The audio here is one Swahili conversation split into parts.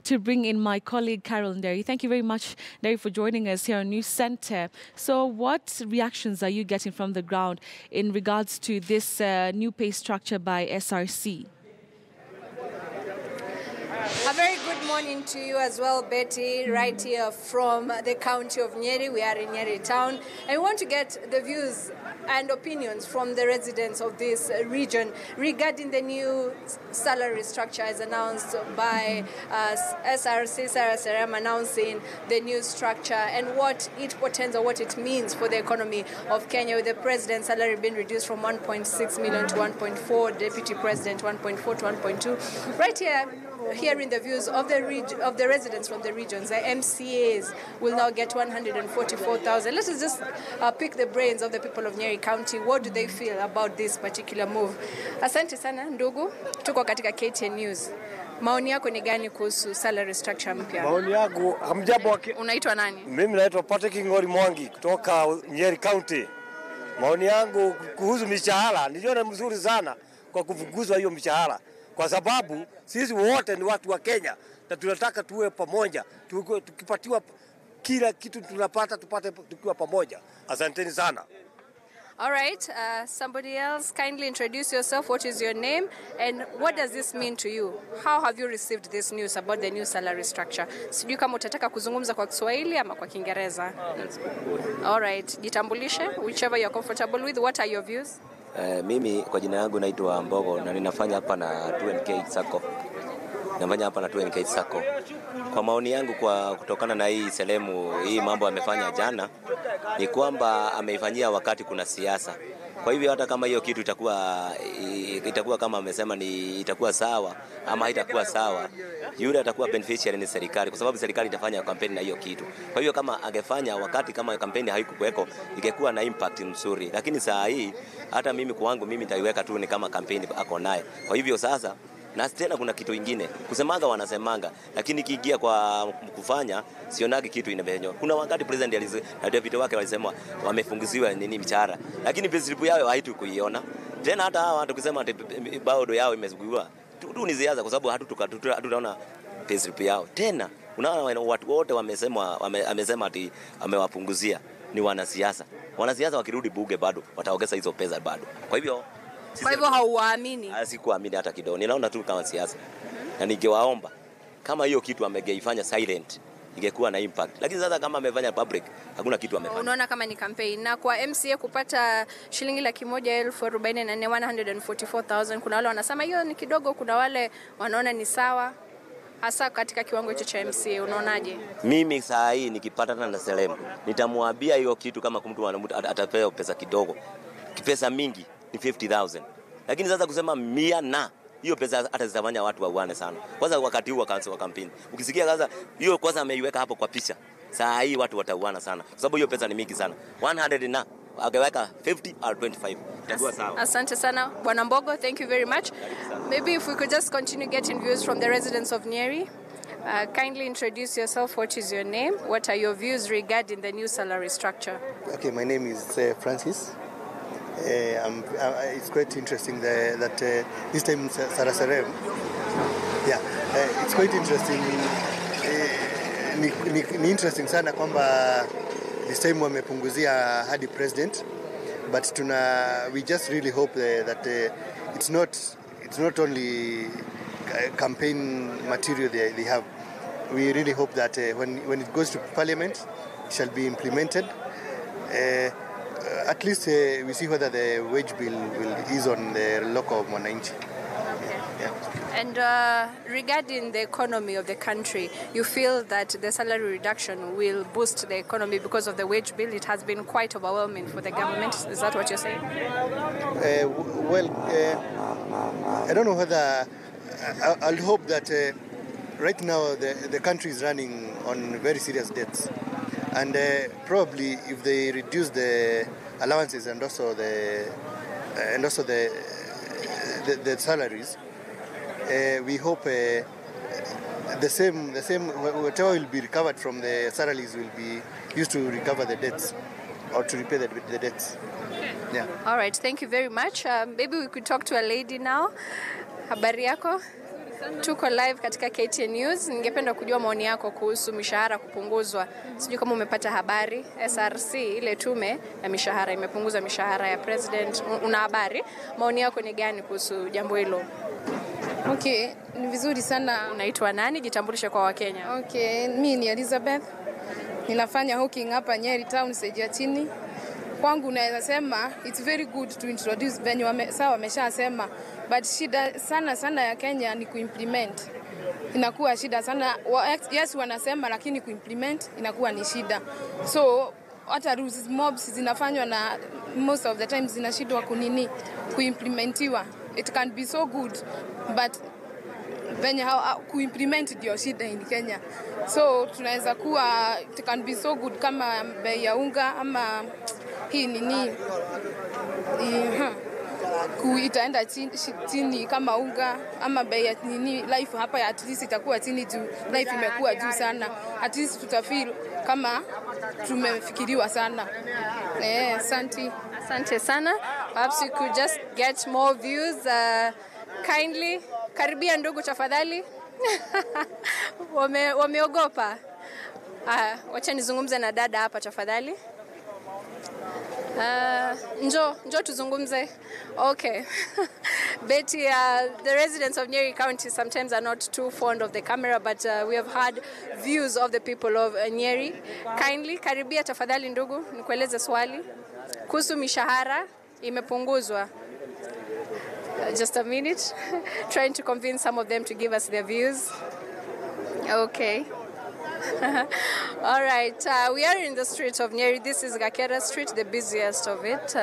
to bring in my colleague Carol Nyeri. Thank you very much, Nyeri, for joining us here on News Center. So what reactions are you getting from the ground in regards to this new pay structure by SRC? A very good morning to you as well, Betty, right here from the county of Nyeri. We are in Nyeri town, and we want to get the views and opinions from the residents of this region regarding the new salary structure as announced by SRC, Sarah Serem, announcing the new structure and what it portends or what it means for the economy of Kenya, with the president's salary being reduced from 1.6 million to 1.4, deputy president 1.4 to 1.2. Right here, hearing the views of the residents from the regions. The MCAs will now get 144,000. Let us just pick the brains of the people of Nyeri County. What do they feel about this particular move? Asante sana ndugu, tuko katika KTN News. Maoni yako ni gani kuhusu salary structure mpya? Maoni yangu, hamjambo. Unaitwa nani? Mimi naitwa Patrick Ngori Mwangi kutoka Nyeri County. Maoni yangu kuhusu mishahara, niliona mzuri sana kwa kufukuzwa hiyo mishahara. Kwa sababu sisi wote ni watu wa Kenya na tunataka tuwe pamoja. Tukipatiwa kila kitu tunapata tupate tukiwa pamoja. Asanteni sana. All right, somebody else, kindly introduce yourself. What is your name and what does this mean to you? How have you received this news about the new salary structure? Sijui kama utataka kuzungumza kwa Kiswahili ama kwa Kiingereza. All right, jitambulishe, whichever you're comfortable with. What are your views? Mimi kwa jina yangu naitwa Mbogo na ninafanya hapa na 2NK Sacco. Nafanya hapa na 2NK Sacco. Kwa maoni yangu, kwa kutokana na hii selemu, hii mambo amefanya jana, ni kwamba ameifanyia wakati kuna siasa. Kwa hivyo hata kama hiyo kitu itakuwa kama amesema ni itakuwa sawa ama haitakuwa sawa, yule atakuwa beneficiary ni serikali, kwa sababu serikali itafanya kampeni na hiyo kitu. Kwa hivyo kama angefanya wakati kama kampeni haikuweko, ingekuwa na impact nzuri. Lakini saa hii hata mimi kwangu mimi nitaiweka tu ni kama kampeni ako naye. Kwa hivyo sasa, na tena kuna kitu kingine, kusemanga wanasemanga, lakini kiingia kwa kufanya sionagi kitu inabenyo. Kuna wakati president na deputy wake walisema wamefungiziwa nini mchara, lakini payslip yao haitukuiona. Tena hata hawa watu kusema bado yao imezugiwa tu ni ziaza, kwa sababu hatutaona payslip yao. Tena unaona watu wote amesema ati amewapunguzia ni wanasiasa. Wanasiasa wakirudi bunge bado wataongeza hizo pesa bado. Kwa hivyo hauamini? Sikuamini hata kidogo. Ninaona tu kama siasa. Na ningewaomba kama hiyo kitu amegeifanya silent, ingekuwa na impact. Lakini sasa kama amefanya public, hakuna kitu amefanya. Unaona kama ni campaign. Na kwa MCA kupata shilingi 144,000, 144,000, kuna wale wanasema hiyo ni kidogo, kuna wale wanaona ni sawa. Hasa katika kiwango hicho cha MCA, unaonaje? Mimi saa hii nikipatana na Selem, nitamwambia hiyo kitu kama mtu atapewa pesa kidogo. Pesa mingi ni 50,000. Lakini sasa kusema 100 na hiyo pesa hata zitafanya watu wauane sana. Kwanza wakati huu wa kampeni. Ukisikia sasa hiyo kwanza ameiweka hapo kwa picha. Saa hii watu watauana sana. Kwa sababu hiyo pesa ni mingi sana. 100 na akaweka 50 or 25. Itakuwa sawa. Asante sana Bwana Mbogo, thank you very much. Maybe if we could just continue getting views from the residents of Nyeri. Kindly introduce yourself. What is your name? What are your views regarding the new salary structure? Okay, my name is Francis. It's quite interesting that this time Sarah Serem, it's quite interesting. Ni interesting sana kwamba this time wamepunguzia hadi president, but we just really hope that it's not only campaign material they have. We really hope that when it goes to parliament, it shall be implemented. At least we see whether the wage bill will ease on the local mwananchi. Yeah. And regarding the economy of the country, you feel that the salary reduction will boost the economy because of the wage bill? It has been quite overwhelming for the government. Is that what you're saying? I don't know whether... I'll hope that right now the country is running on very serious debts. And probably if they reduce the allowances and also the salaries, we hope the same whatever will be recovered from the salaries will be used to recover the debts or to repay the debts. Yeah. All right, thank you very much. Maybe we could talk to a lady now. Habari yako? Tuko live katika KTN News. Ningependa kujua maoni yako kuhusu mishahara kupunguzwa. Sijui kama umepata habari, SRC ile tume ya mishahara imepunguza mishahara ya president. Una habari? Maoni yako ni gani kuhusu jambo hilo? Okay, ni vizuri sana. Unaitwa nani? Jitambulishe kwa Wakenya. Okay, mimi ni Elizabeth. Ninafanya hawking hapa Nyeri town stage ya chini. Kwangu naweza sema it's very good to introduce venue wameshasema, but shida sana ya Kenya ni kuimplement. Inakuwa shida sana. Yes wanasema lakini kuimplement inakuwa ni shida. So hata rules mobs zinafanywa na most of the time zinashindwa kuimplementiwa. It can be so good but venye kuimplement ndio shida in Kenya. So tunaweza kuwa it can be so good kama bei ya unga ama hii itaenda chini kama unga ama bei ya life hapa at least itakuwa chini juu life imekuwa juu sana. At least tutafeel kama tumefikiriwa sana. Asante sana. Perhaps you could just get more views kindly. Karibia ndugu tafadhali. Wameogopa. Wacha nizungumze na dada hapa tafadhali. Njoo tuzungumze. Okay. Betty, the residents of Nyeri County sometimes are not too fond of the camera, but we have had views of the people of Nyeri. Kindly, karibia tafadhali ndugu, nikueleze swali. Kuhusu mishahara imepunguzwa. Just a minute. Trying to convince some of them to give us their views. Okay. All right, we are in the street of Nyeri. This is Gakera Street, the busiest of it.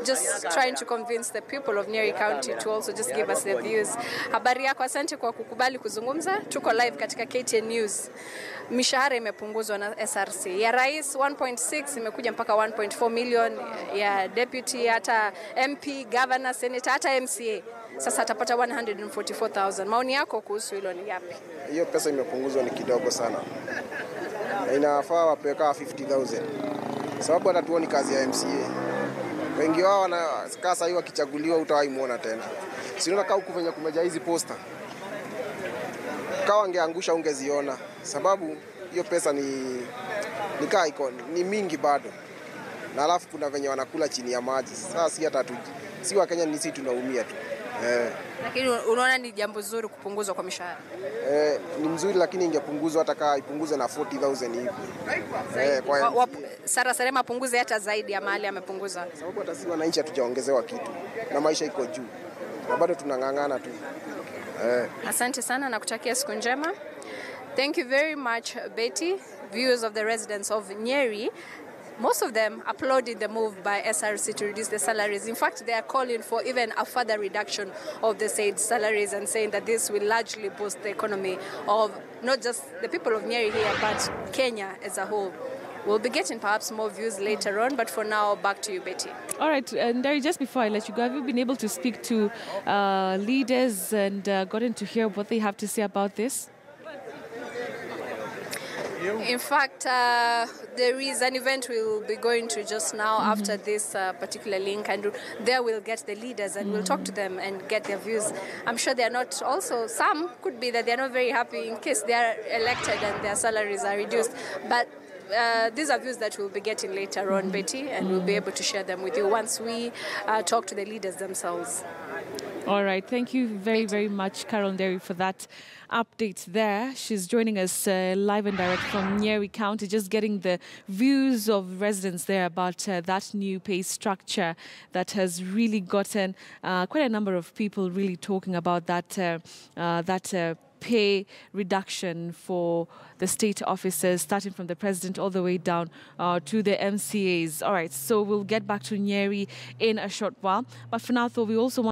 Just trying to convince the people of Nyeri County to also just give us their views. Habari yako, asante kwa kukubali kuzungumza. Tuko live katika KTN News. Mishahara imepunguzwa na SRC. Ya rais 1.6 imekuja mpaka 1.4 million, ya deputy, hata MP, governor, senator, hata MCA. Sasa atapata 144,000. Maoni yako kuhusu hilo ni yapi? Hiyo pesa imepunguzwa ni kidogo sana. Inafaa wapeka 50,000. Sababu hata tuoni kazi ya MCA. Wengi wao wanakaa sasa hivi wakichaguliwa utawaimuona tena. Siona kama huku venye kumeja hizi posta. Kama wangeangusha ungeziona. Sababu hiyo pesa ni mingi bado. Na alafu kuna venye wanakula chini ya maji. Sasa si wa Kenya sisi tunaumia tu. Lakini unaona ni jambo zuri kupunguzwa kwa mishahara? Ni mzuri lakini ingepunguzwa hata kama ipunguze na 40,000 hivi. Sara Sarema apunguze hata zaidi ya mahali amepunguza. Sababu hata si wananchi hatujaongezewa kitu na maisha iko juu. Na bado tunang'ang'ana tu. Asante sana na kutakia siku njema. Thank you very much, Betty. Viewers of the residents of Nyeri, most of them applauded the move by SRC to reduce the salaries. In fact, they are calling for even a further reduction of the said salaries and saying that this will largely boost the economy of not just the people of Nyeri here, but Kenya as a whole. We'll be getting perhaps more views later on, but for now, back to you, Betty. All right, and Nyeri, just before I let you go, have you been able to speak to leaders and gotten to hear what they have to say about this? In fact, there is an event we'll be going to just now after this particular link, and there we'll get the leaders and we'll talk to them and get their views. I'm sure they are not also, some could be that they are not very happy in case they are elected and their salaries are reduced. But these are views that we'll be getting later on, Betty, and we'll be able to share them with you once we talk to the leaders themselves. All right. Thank you very much, Carol Nyeri, for that update there. She's joining us live and direct from Nyeri County, just getting the views of residents there about that new pay structure that has really gotten quite a number of people really talking about that pay reduction for the state officers, starting from the president all the way down to the MCAs. All right, so we'll get back to Nyeri in a short while. But for now, though, we also want